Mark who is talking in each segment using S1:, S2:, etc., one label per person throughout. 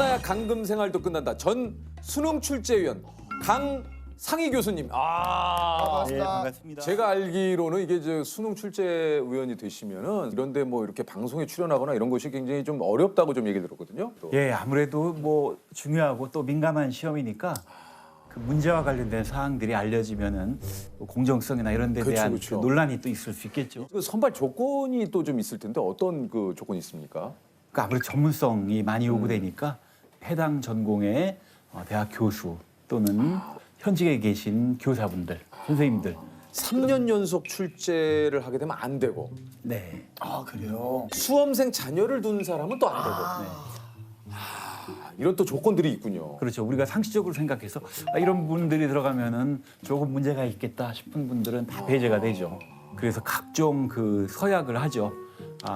S1: 끝나야 감금 생활도 끝난다. 전 수능 출제위원 강상희 교수님.
S2: 네,
S3: 반갑습니다.
S2: 반갑습니다.
S1: 제가 알기로는 이게 저 수능 출제위원이 되시면은 이런데 뭐 이렇게 방송에 출연하거나 이런 것이 굉장히 좀 어렵다고 좀 얘기 들었거든요. 또.
S2: 예, 아무래도 뭐 중요하고 또 민감한 시험이니까 그 문제와 관련된 사항들이 알려지면은 뭐 공정성이나 이런 데
S1: 그쵸,
S2: 대한
S1: 그쵸.
S2: 그 논란이 또 있을 수 있겠죠.
S1: 그 선발 조건이 또 좀 있을 텐데 어떤 그 조건이 있습니까?
S2: 그러니까 아무래도 전문성이 많이 요구되니까 해당 전공의 대학 교수 또는 현직에 계신 교사분들, 선생님들.
S1: 3년 연속 출제를 하게 되면 안 되고
S2: 네.
S3: 아, 그래요?
S1: 수험생 자녀를 둔 사람은 또 안 되고
S2: 네.
S1: 이런 또 조건들이 있군요.
S2: 그렇죠. 우리가 상식적으로 생각해서 이런 분들이 들어가면은 조금 문제가 있겠다 싶은 분들은 다 배제가 되죠. 그래서 각종 그 서약을 하죠.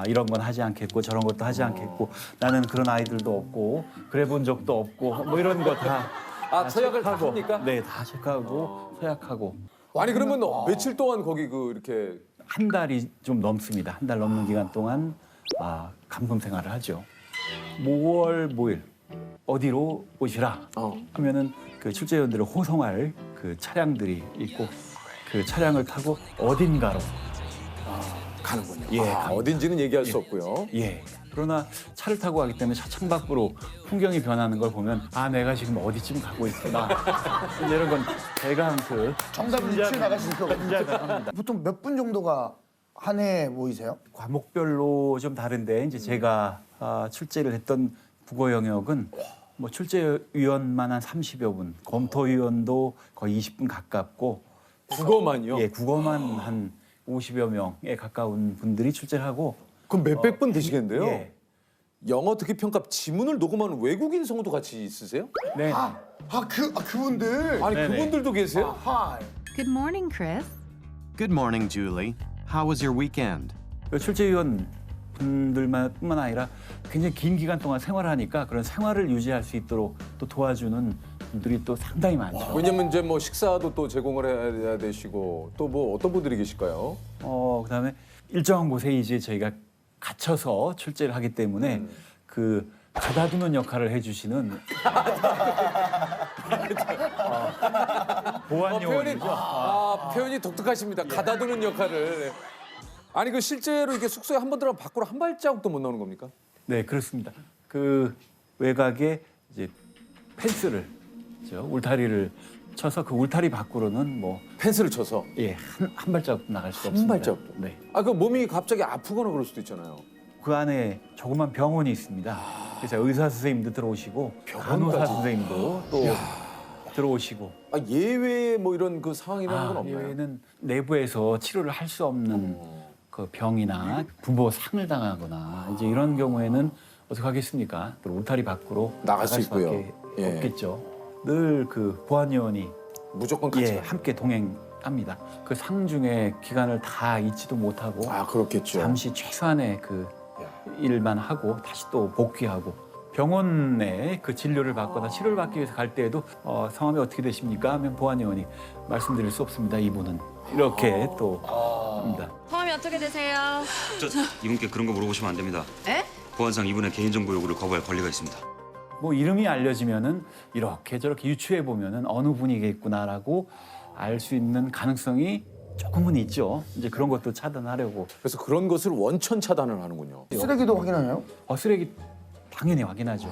S2: 이런 건 하지 않겠고 저런 것도 하지 않겠고 나는 그런 아이들도 없고 그래 본 적도 없고 뭐 이런 거 다
S1: 서약을 다
S2: 체크하고.
S1: 합니까?
S2: 네, 다 체크하고 서약하고
S1: 아니 그러면 며칠 동안 거기 그 이렇게
S2: 한 달이 좀 넘습니다. 한 달 넘는 기간 동안 감금 생활을 하죠. 뭐월 뭐일 어디로 오시라 하면은 그 출제위원들을 호송할 그 차량들이 있고 그 차량을 타고 어딘가로
S1: 가는군요.
S2: 예,
S1: 어딘지는 얘기할 수 없고요.
S2: 예. 그러나 차를 타고 가기 때문에 차 창밖으로 풍경이 변하는 걸 보면 내가 지금 어디쯤 가고 있구나. 이제 이런 건 대강 그
S3: 정답을 유추해 나가실 거고.
S2: 짐작합니다.
S3: 보통 몇 분 정도가 한 해에 모이세요?
S2: 과목별로 좀 다른데 이제 제가 출제를 했던 국어 영역은 뭐 출제위원만 한 30여 분, 검토위원도 거의 20분 가깝고
S1: 국어만요?
S2: 예, 국어만 한 50여 명에 가까운 분들이 출제를 하고
S1: 그럼 몇백 분 되시겠는데요?
S2: 예.
S1: 영어 듣기 평가 지문을 녹음하는 외국인 성우도 같이 있으세요?
S2: 네.
S3: 그분들.
S1: 아니
S2: 네네.
S1: 그분들도 계세요?
S3: 하이.
S4: Good morning, Chris.
S5: Good morning, Julie. How was your weekend?
S2: 그 출제위원 분들만 뿐만 아니라 굉장히 긴 기간 동안 생활하니까 그런 생활을 유지할 수 있도록 또 도와주는 분들이 또 상당히 많죠.
S1: 왜냐면 이제 뭐 식사도 또 제공을 해야 되시고 또 뭐 어떤 분들이 계실까요?
S2: 그다음에 일정한 곳에 이제 저희가 갇혀서 출제를 하기 때문에 그 가다두는 역할을 해주시는 보안요원이죠.
S1: 표현이 독특하십니다. 가다두는 역할을. 아니 그 실제로 이렇게 숙소에 한 번 들어가면 밖으로 한 발자국도 못 나오는 겁니까?
S2: 네, 그렇습니다. 그 외곽에 이제 펜스를 울타리를 쳐서 그 울타리 밖으로는 뭐
S1: 펜스를 쳐서.
S2: 한 발자국 나갈 수가
S1: 한
S2: 없습니다.
S1: 발자국도?
S2: 네.
S1: 그 몸이 갑자기 아프거나 그럴 수도 있잖아요.
S2: 그 안에 조그만 병원이 있습니다. 그래서 의사 선생님도 들어오시고 간호사 선생님도 또 들어오시고
S1: 예외에 뭐 이런 그 상황이라는 건 없나요?
S2: 이외에는 내부에서 치료를 할 수 없는 그 병이나 부모 상을 당하거나 이제 이런 경우에는 어떻게 하겠습니까? 또 울타리 밖으로
S1: 나갈 수 있고요.
S2: 수밖에
S1: 예.
S2: 없겠죠. 늘 그 보안요원이
S1: 무조건 같이.
S2: 함께 동행합니다. 그 상중의 기간을 다 잊지도 못하고
S1: 그렇겠죠.
S2: 잠시 최소한의 그 일만 하고 다시 또 복귀하고 병원에 그 진료를 받거나 치료를 받기 위해서 갈 때에도 성함이 어떻게 되십니까? 하면 보안요원이 말씀드릴 수 없습니다. 이분은 이렇게 또 합니다.
S4: 성함이 어떻게 되세요?
S6: 이분께 그런 거 물어보시면 안 됩니다.
S4: 에?
S6: 보안상 이분의 개인정보 요구를 거부할 권리가 있습니다.
S2: 뭐 이름이 알려지면은 이렇게 저렇게 유추해 보면은 어느 분이겠구나라고 알 수 있는 가능성이 조금은 있죠. 이제 그런 것도 차단하려고.
S1: 그래서 그런 것을 원천 차단을 하는군요.
S3: 쓰레기도 확인하나요?
S2: 쓰레기 당연히 확인하죠.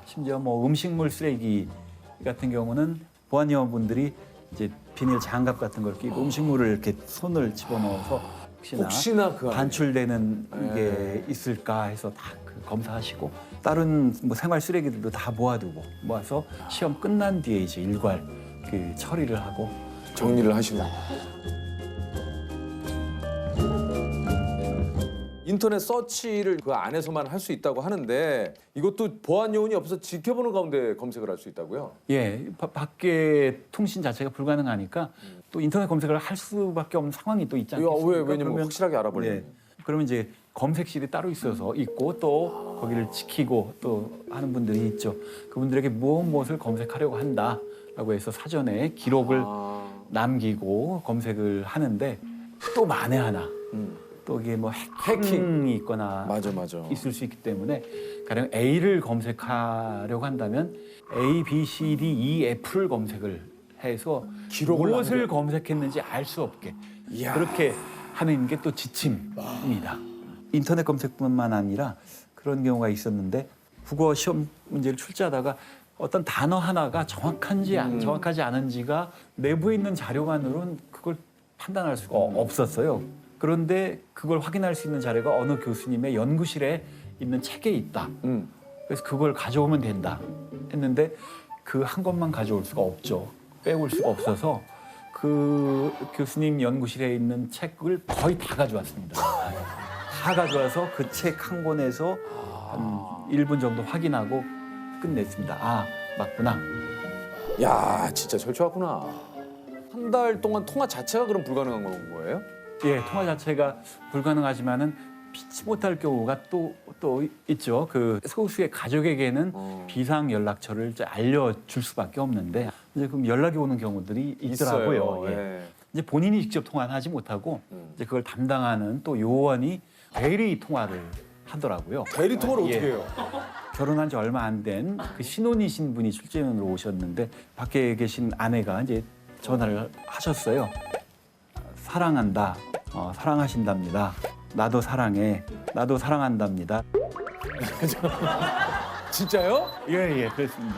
S2: 심지어 뭐 음식물 쓰레기 같은 경우는 보안요원분들이 이제 비닐 장갑 같은 걸 끼고 음식물을 이렇게 손을 집어넣어서
S1: 혹시나 그 안에.
S2: 반출되는 게 있을까 해서 다 검사하시고 다른 뭐 생활 쓰레기들도 다 모아두고 모아서 시험 끝난 뒤에 이제 일괄 그 처리를 하고
S1: 정리를 하시는. 인터넷 서치를 그 안에서만 할 수 있다고 하는데 이것도 보안 요원이 없어서 지켜보는 가운데 검색을 할 수 있다고요?
S2: 예, 밖에 통신 자체가 불가능하니까 또 인터넷 검색을 할 수밖에 없는 상황이 또 있지 않겠습니까?
S1: 왜냐면
S2: 그러면
S1: 확실하게 알아보려면.
S2: 예, 그러면 이제 검색실이 따로 있어서 있고 또 거기를 지키고 또 하는 분들이 있죠. 그분들에게 무엇을 검색하려고 한다라고 해서 사전에 기록을 남기고 검색을 하는데 또 만에 하나 또 이게 뭐 해킹이 있거나
S1: 맞아.
S2: 있을 수 있기 때문에 가령 A를 검색하려고 한다면 A, B, C, D, E, F를 검색을 해서
S1: 기록을
S2: 무엇을 검색했는지 알 수 없게
S1: 이야.
S2: 그렇게 하는 게 또 지침입니다. 인터넷 검색뿐만 아니라 그런 경우가 있었는데 국어 시험 문제를 출제하다가 어떤 단어 하나가 정확하지 않은지가 내부에 있는 자료만으로는 그걸 판단할 수가 없었어요. 그런데 그걸 확인할 수 있는 자료가 어느 교수님의 연구실에 있는 책에 있다. 그래서 그걸 가져오면 된다 했는데 그 한 것만 가져올 수가 없죠. 빼올 수가 없어서 그 교수님 연구실에 있는 책을 거의 다 가져왔습니다. 다 가져와서 그 책 한 권에서 한 1분 정도 확인하고 끝냈습니다. 아, 맞구나.
S1: 야, 진짜 철저하구나. 한 달 동안 통화 자체가 그럼 불가능한 거예요?
S2: 예, 통화 자체가 불가능하지만은 피치 못할 경우가 또 있죠. 그 소수의 가족에게는 비상 연락처를 이제 알려줄 수밖에 없는데 이제 그럼 연락이 오는 경우들이 있더라고요.
S1: 있어요.
S2: 예.
S1: 예.
S2: 이제 본인이 직접 통화는 하지 못하고 이제 그걸 담당하는 또 요원이 대리 통화를 하더라고요.
S1: 대리 통화를
S2: 예.
S1: 어떻게 해요?
S2: 결혼한 지 얼마 안 된 그 신혼이신 분이 출제위원으로 오셨는데 밖에 계신 아내가 이제 전화를 하셨어요. 사랑한다. 사랑하신답니다. 나도 사랑해. 나도 사랑한답니다.
S1: 진짜요?
S2: 예, 그랬습니다.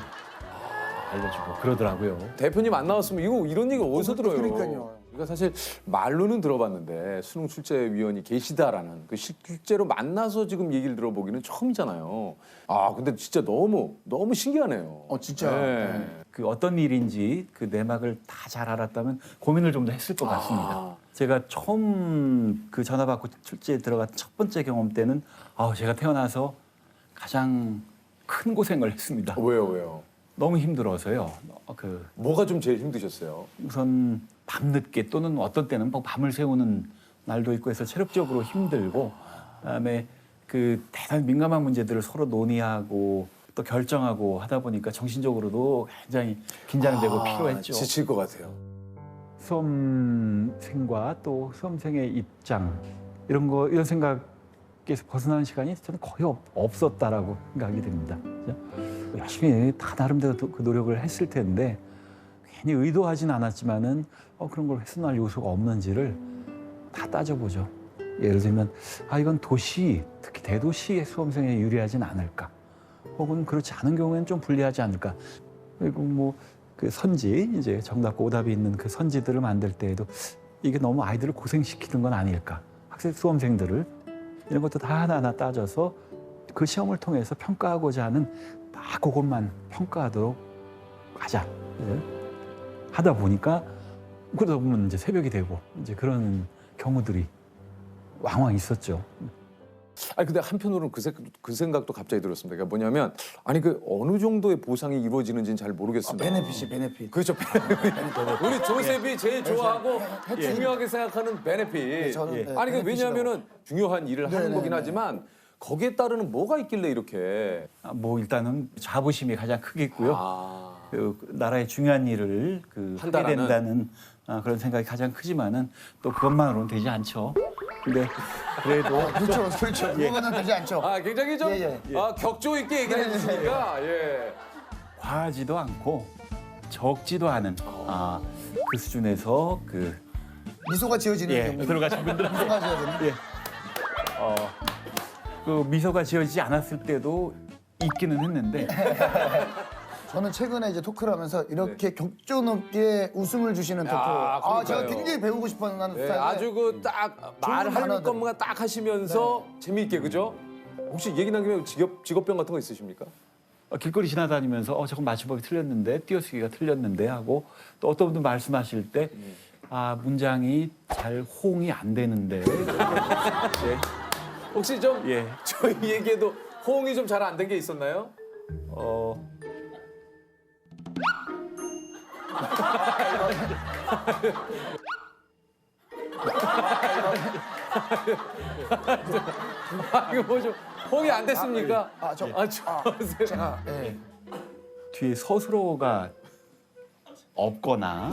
S2: 알려주고 그러더라고요.
S1: 대표님 안 나왔으면 이런 얘기 어디서 들어요?
S3: 그러니까요.
S1: 그러니까 사실 말로는 들어봤는데 수능 출제위원이 계시다라는 그 실제로 만나서 지금 얘기를 들어보기는 처음이잖아요. 아 근데 진짜 너무 신기하네요.
S3: 진짜.
S1: 네.
S2: 그 어떤 일인지 그 내막을 다 잘 알았다면 고민을 좀 더 했을 것 같습니다. 제가 처음 그 전화 받고 출제에 들어간 첫 번째 경험 때는 제가 태어나서 가장 큰 고생을 했습니다.
S1: 왜요?
S2: 너무 힘들어서요.
S1: 뭐가 좀 제일 힘드셨어요?
S2: 우선 밤늦게 또는 어떤 때는 뭐 밤을 새우는 날도 있고 해서 체력적으로 힘들고 그다음에 그 대단히 민감한 문제들을 서로 논의하고 또 결정하고 하다 보니까 정신적으로도 굉장히 긴장되고 피로했죠.
S1: 지칠 것 같아요.
S2: 수험생과 또 수험생의 입장 이런 생각에서 벗어나는 시간이 저는 거의 없었다라고 생각이 됩니다. 그죠? 열심히 다 나름대로 그 노력을 했을 텐데 괜히 의도하진 않았지만은 그런 걸 훼손할 요소가 없는지를 다 따져보죠. 예를 들면 이건 도시, 특히 대도시의 수험생에 유리하진 않을까. 혹은 그렇지 않은 경우에는 좀 불리하지 않을까. 그리고 뭐 그 선지, 이제 정답과 오답이 있는 그 선지들을 만들 때에도 이게 너무 아이들을 고생시키는 건 아닐까. 학생 수험생들을 이런 것도 다 하나하나 따져서 그 시험을 통해서 평가하고자 하는 딱 그것만 평가하도록 하자. 예. 하다 보니까 그러다 보면 이제 새벽이 되고 이제 그런 경우들이 왕왕 있었죠.
S1: 아니 근데 한편으로는 그 생각도 갑자기 들었습니다. 그러니까 뭐냐면 그 어느 정도의 보상이 이루어지는지는 잘 모르겠습니다.
S3: 베네핏.
S1: 그렇죠. 우리 조셉이 제일 좋아하고 중요하게 생각하는 베네핏.
S3: 저는, 네,
S1: 아니 그
S3: 베네핏이라고.
S1: 왜냐하면은 중요한 일을 하는
S3: 네,
S1: 거긴
S3: 네.
S1: 하지만 거기에 따르는 뭐가 있길래 이렇게
S2: 뭐 일단은 자부심이 가장 크겠고요. 그 나라의 중요한 일을 하게
S1: 한다라는.
S2: 된다는 그런 생각이 가장 크지만은 또 그것만으로는 되지 않죠. 근데 그래도
S3: 그렇죠. 그거는 되지 않죠.
S1: 굉장히 좀
S3: 예.
S1: 격조 있게 얘기를 해주시니까 예.
S2: 과하지도 않고 적지도 않은 그 수준에서
S3: 미소가 지어지는 경우.
S2: 들어가신 분들은
S3: 미소가 지어지는.
S2: 그 미소가 지어지지 않았을 때도 있기는 했는데
S3: 저는 최근에 이제 토크를 하면서 이렇게 격조 높게 웃음을 주시는 토크.
S1: 그러니까요.
S3: 제가 굉장히 배우고 싶어하는
S1: 예,
S3: 스타일.
S1: 아주 그 딱 말하는
S3: 단어들.
S1: 것만 딱 하시면서 재미있게 그죠? 혹시 얘기 나누면 직업병 같은 거 있으십니까?
S2: 길거리 지나다니면서 저건 맞춤법이 틀렸는데 띄어쓰기가 틀렸는데 하고 또 어떤 분들 말씀하실 때 문장이 잘 호응이 안 되는데
S1: 혹시 좀
S2: 예.
S1: 저희 얘기에도 호응이 좀 잘 안 된 게 있었나요? 이거 뭐 좀 호응이 안 됐습니까?
S3: 제가
S2: 뒤에 서술어가 없거나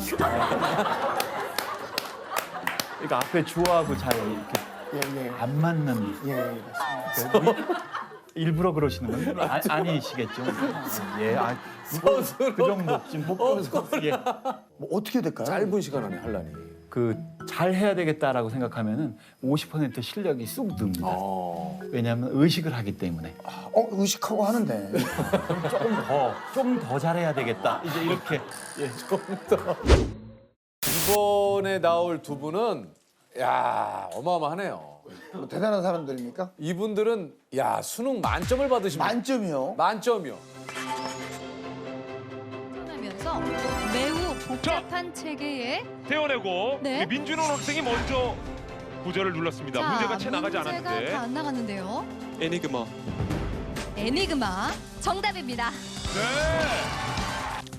S2: 그러니까 앞에 주어하고 잘 이렇게
S3: 예, 예.
S2: 안 맞는
S3: 예,
S2: 일부러 그러시는 건 아니시겠죠? 예,
S1: 스스로
S2: 그 정도 지금 목표 예.
S3: 뭐 어떻게 될까요?
S1: 짧은 시간 안에 할라니.
S2: 잘 해야 되겠다라고 생각하면은 50% 실력이 쑥 듭니다. 왜냐하면 의식을 하기 때문에
S3: 의식하고 하는데.
S2: 좀 더 잘해야 되겠다. 이제 이렇게
S1: 이번에 나올 두 분은 야 어마어마하네요.
S3: 뭐 대단한 사람들입니까?
S1: 이분들은 야 수능 만점을 받으신 분.
S3: 만점이요.
S1: 만점이요.
S4: 하면서 매우 복잡한 체계에
S7: 태어내고
S4: 네.
S7: 우리 민준호 학생이 먼저 구절을 눌렀습니다. 문제가 채 나가지
S4: 문제가 다
S7: 않았는데.
S4: 안 나갔는데요.
S7: 에니그마.
S4: 에니그마 정답입니다.
S7: 네.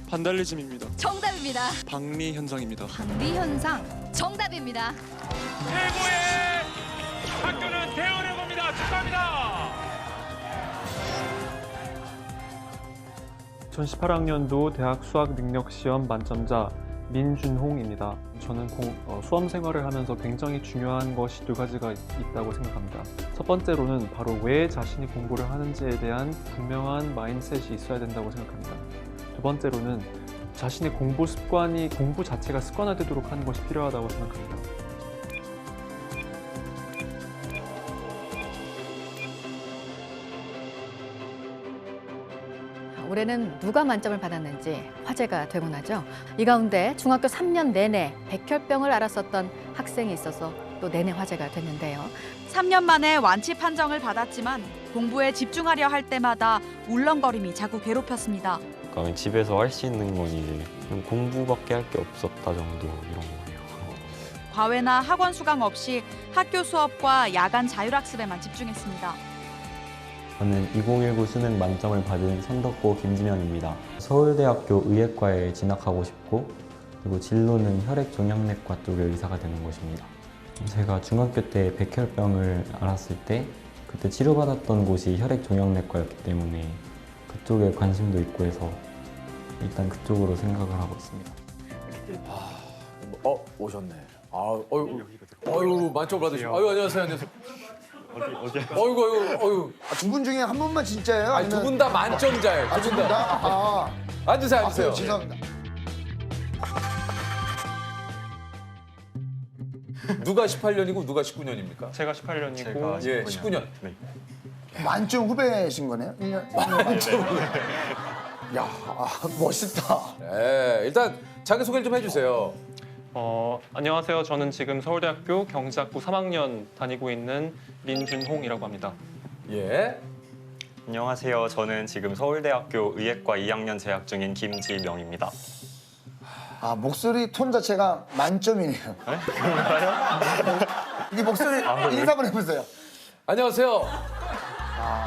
S7: 반달리즘입니다.
S4: 정답입니다.
S7: 박리 현상입니다.
S4: 방리 현상 정답입니다.
S7: 최고의 학교는 태어내고입니다. 축하합니다.
S8: 2018학년도 대학 수학 능력 시험 만점자 민준홍입니다. 저는 수험 생활을 하면서 굉장히 중요한 것이 두 가지가 있다고 생각합니다. 첫 번째로는 바로 왜 자신이 공부를 하는지에 대한 분명한 마인드셋이 있어야 된다고 생각합니다. 두 번째로는 자신의 공부 자체가 습관화되도록 하는 것이 필요하다고 생각합니다.
S9: 올해는 누가 만점을 받았는지 화제가 되곤 하죠. 이 가운데 중학교 3년 내내 백혈병을 앓았었던 학생이 있어서 또 내내 화제가 됐는데요.
S10: 3년 만에 완치 판정을 받았지만 공부에 집중하려 할 때마다 울렁거림이 자꾸 괴롭혔습니다.
S11: 그러니까 집에서 할 수 있는 건 이제 그냥 공부밖에 할 게 없었다 정도 이런 거예요.
S10: 과외나 학원 수강 없이 학교 수업과 야간 자율학습에만 집중했습니다.
S11: 저는 2019 수능 만점을 받은 선덕고 김진영입니다. 서울대학교 의예과에 진학하고 싶고 그리고 진로는 혈액종양내과 쪽의 의사가 되는 것입니다. 제가 중학교 때 백혈병을 앓았을 때 그때 치료받았던 곳이 혈액종양내과였기 때문에 그쪽에 관심도 있고 해서 일단 그쪽으로 생각을 하고 있습니다.
S1: 오셨네. 어유 만점 받으시고. 아유 안녕하세요. 어이구.
S3: 두 분 중에 한 분만 진짜예요?
S1: 아니 두 분 다 만점자예요.
S3: 두 분 다?
S1: 앉으세요.
S3: 그래요? 죄송합니다.
S1: 누가 18년이고 누가 19년입니까?
S8: 제가 18년이고
S1: 예, 19년.
S8: 네.
S3: 만점 후배신 거네요? 1년. 만점 후배. 야, 멋있다.
S1: 네, 일단 자기 소개를 좀 해주세요.
S8: 안녕하세요. 저는 지금 서울대학교 경제학부 3학년 다니고 있는 민준홍이라고 합니다.
S1: 예.
S11: 안녕하세요. 저는 지금 서울대학교 의예과 2학년 재학 중인 김지명입니다.
S3: 목소리 톤 자체가 만점이네요. 이 목소리 인사 한번 해보세요.
S1: 안녕하세요.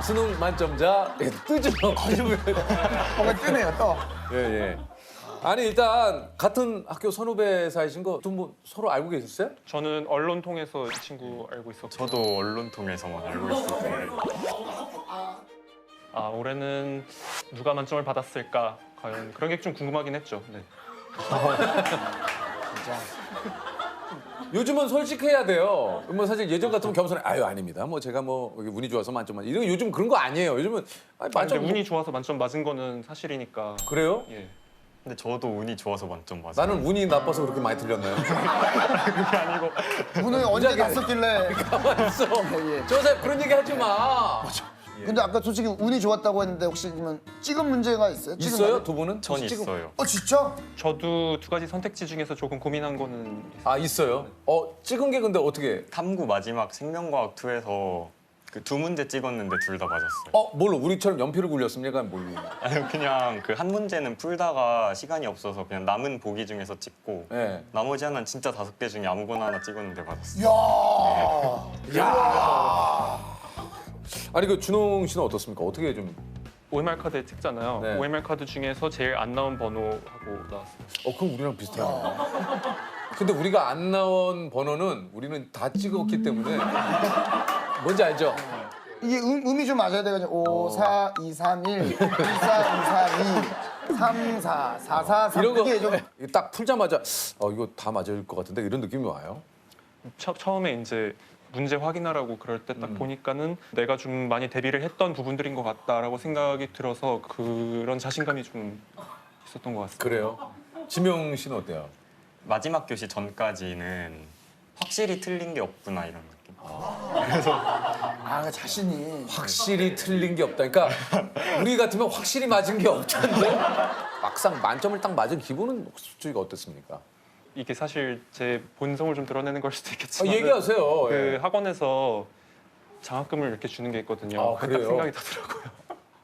S1: 수능 만점자 뜨죠.
S3: 뭔가 뜨네요, 또.
S1: 예. 아니 일단 같은 학교 선후배 사이신 거 두 분 서로 알고 계셨어요?
S8: 저는 언론 통해서 이 친구 알고 있었고
S11: 저도 언론 통해서만 알고 있었어요.
S8: 올해는 누가 만점을 받았을까? 과연 그런 게 좀 궁금하긴 했죠. 네.
S1: 요즘은 솔직해야 돼요. 뭐 사실 예전 같으면 겸손해. 아유 아닙니다. 뭐 제가 뭐 여기 운이 좋아서 만점만. 이런 요즘 그런 거 아니에요. 요즘은
S8: 근데 운이 좋아서 만점 맞은 거는 사실이니까.
S1: 그래요?
S8: 예.
S11: 근데 저도 운이 좋아서 만점 맞아요.
S1: 나는 운이 나빠서 그렇게 많이 들렸나요?
S8: 그게 아니고
S3: 오늘 언제 났었길래.
S1: 가만 있어.
S3: 예.
S1: 저사 그런 얘기 하지 마.
S3: 근데 아까 솔직히 운이 좋았다고 했는데 혹시 그러면 찍은 문제가 있어요? 찍은
S1: 있어요?
S3: 날에?
S1: 두 분은?
S11: 전
S1: 혹시 찍은-
S11: 있어요.
S3: 진짜?
S8: 저도 두 가지 선택지 중에서 조금 고민한 거는
S1: 아 있어요? 찍은 게 근데 어떻게?
S11: 탐구 마지막 생명과학 2에서 그 두 문제 찍었는데 둘 다 맞았어요.
S1: 뭘로 우리처럼 연필을 굴렸습니까? 뭘로?
S11: 아니요, 그냥 그 한 문제는 풀다가 시간이 없어서 그냥 남은 보기 중에서 찍고
S1: 네.
S11: 나머지 하나는 진짜 5개 중에 아무거나 하나 찍었는데 맞았어요.
S3: 야.
S1: 아니 그 준홍 씨는 어떻습니까? 어떻게 좀?
S8: OMR 카드에 찍잖아요.
S1: 네.
S8: OMR 카드 중에서 제일 안 나온 번호하고 나왔어요.
S1: 그럼 우리랑 비슷하네. 근데 우리가 안 나온 번호는 우리는 다 찍었기 때문에 뭔지 알죠?
S3: 이게 음이 좀 맞아야 돼가지고 5, 4, 2, 3, 1, 2, 4, 2, 3, 2, 3, 4, 4, 4, 3
S1: 이런 거
S3: 이게 좀
S1: 이게 딱 풀자마자 이거 다 맞을 것 같은데 이런 느낌이 와요.
S8: 처음에 이제 문제 확인하라고 그럴 때 딱 보니까는 내가 좀 많이 대비를 했던 부분들인 것 같다라고 생각이 들어서 그런 자신감이 좀 있었던 것 같습니다.
S1: 그래요? 지명 씨는 어때요?
S11: 마지막 교시 전까지는 확실히 틀린 게 없구나 이런 느낌.
S3: 아, 자신이.
S1: 확실히 틀린 게 없다. 그러니까 우리 같으면 확실히 맞은 게 없던데 막상 만점을 딱 맞은 기분은 솔직히 어떻습니까?
S8: 이게 사실 제 본성을 좀 드러내는 걸 수도 있겠지만
S1: 얘기하세요.
S8: 그
S1: 예.
S8: 학원에서 장학금을 이렇게 주는 게 있거든요.
S1: 아,
S8: 그딱
S1: 그래요?
S8: 생각이 나더라고요.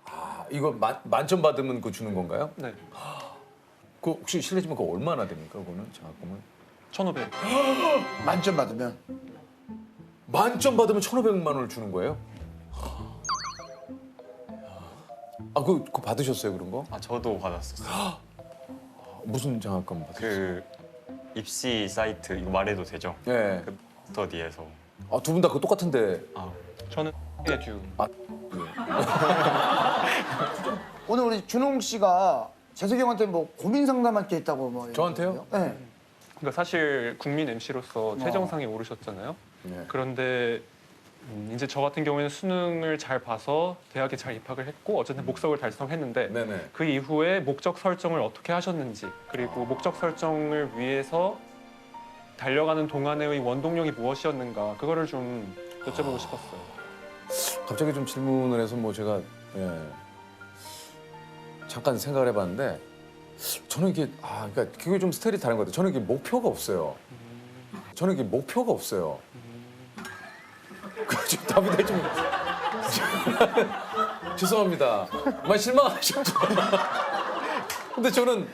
S1: 아, 이거 만점 받으면 그거 주는 건가요?
S8: 네,
S1: 그 혹시 실례지만 그거 얼마나 됩니까? 그거는 장학금은?
S8: 1,500.
S3: 만점 받으면.
S1: 만점 받으면 1,500만 원을 주는 거예요? 아, 그거 받으셨어요 그런 거?
S11: 아 저도 받았었어요.
S1: 무슨 장학금 받으셨어요?
S11: 그 입시 사이트 이거 말해도 되죠?
S1: 예.
S11: 그 스터디에서.
S1: 아, 두 분 다 그 똑같은데.
S11: 아,
S8: 저는 듀.
S3: 오늘 우리 준홍 씨가 재석이 형한테 뭐 고민 상담할 게 있다고 뭐.
S1: 저한테요?
S3: 네.
S8: 그러니까 사실 국민 MC로서 최정상에 오르셨잖아요.
S1: 네.
S8: 그런데 이제 저 같은 경우에는 수능을 잘 봐서 대학에 잘 입학을 했고 어쨌든 목적을 달성했는데
S1: 네네.
S8: 그 이후에 목적 설정을 어떻게 하셨는지 그리고 목적 설정을 위해서 달려가는 동안의 원동력이 무엇이었는가 그거를 좀 여쭤보고 싶었어요.
S1: 갑자기 좀 질문을 해서 뭐 제가 잠깐 생각을 해봤는데 저는 이게 그러니까 그게 좀 스타일이 다른 것 같아요. 저는 이게 목표가 없어요. 저는 이게 목표가 없어요. 좀 답이 좀 죄송합니다. 많이 실망하셨죠. 근데 저는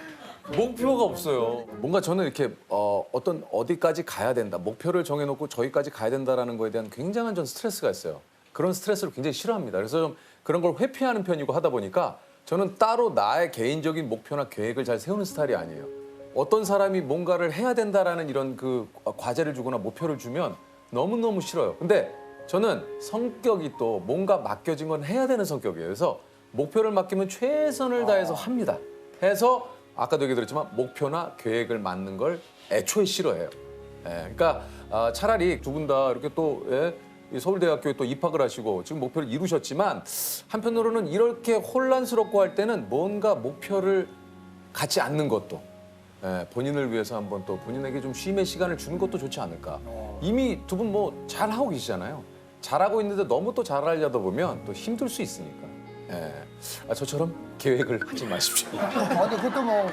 S1: 목표가 없어요. 뭔가 저는 이렇게 어떤 어디까지 가야 된다, 목표를 정해놓고 저기까지 가야 된다라는 거에 대한 굉장한 전 스트레스가 있어요. 그런 스트레스를 굉장히 싫어합니다. 그래서 좀 그런 걸 회피하는 편이고 하다 보니까 저는 따로 나의 개인적인 목표나 계획을 잘 세우는 스타일이 아니에요. 어떤 사람이 뭔가를 해야 된다라는 이런 그 과제를 주거나 목표를 주면 너무너무 싫어요. 근데 저는 성격이 또 뭔가 맡겨진 건 해야 되는 성격이에요. 그래서 목표를 맡기면 최선을 다해서 합니다. 해서 아까도 얘기 드렸지만 목표나 계획을 맡는 걸 애초에 싫어해요. 그러니까 차라리 두 분 다 이렇게 또 이 서울대학교에 또 입학을 하시고 지금 목표를 이루셨지만 한편으로는 이렇게 혼란스럽고 할 때는 뭔가 목표를 갖지 않는 것도 본인을 위해서 한번 또 본인에게 좀 쉼의 시간을 주는 것도 좋지 않을까. 이미 두 분 뭐 잘하고 계시잖아요. 잘하고 있는데 너무 또 잘하려다 보면 또 힘들 수 있으니까. 저처럼 계획을 하지 마십시오.
S3: 근데 그것도 뭐